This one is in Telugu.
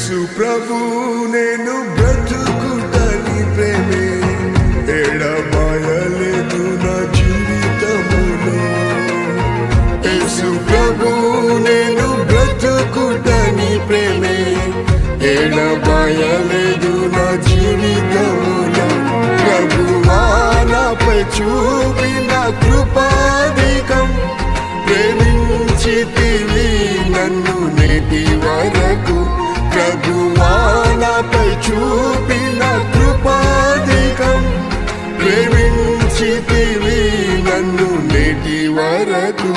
యేసు ప్రభు నేను బ్రతుకుటని ప్రేమే ఎడబాయలేదు నా జీవితములో. యేసు ప్రభు నేను బ్రతుకుటని ప్రేమే ఎడబాయలేదు నా జీవితములో. ప్రభువా నాపై చూపిన కృపాధికం, ప్రేమించితివి నన్ను నేటి వరకు. ప్రభువా నాపై చూపిన కృపాధికం, ప్రేమించితివి నన్ను నేటి వరకు.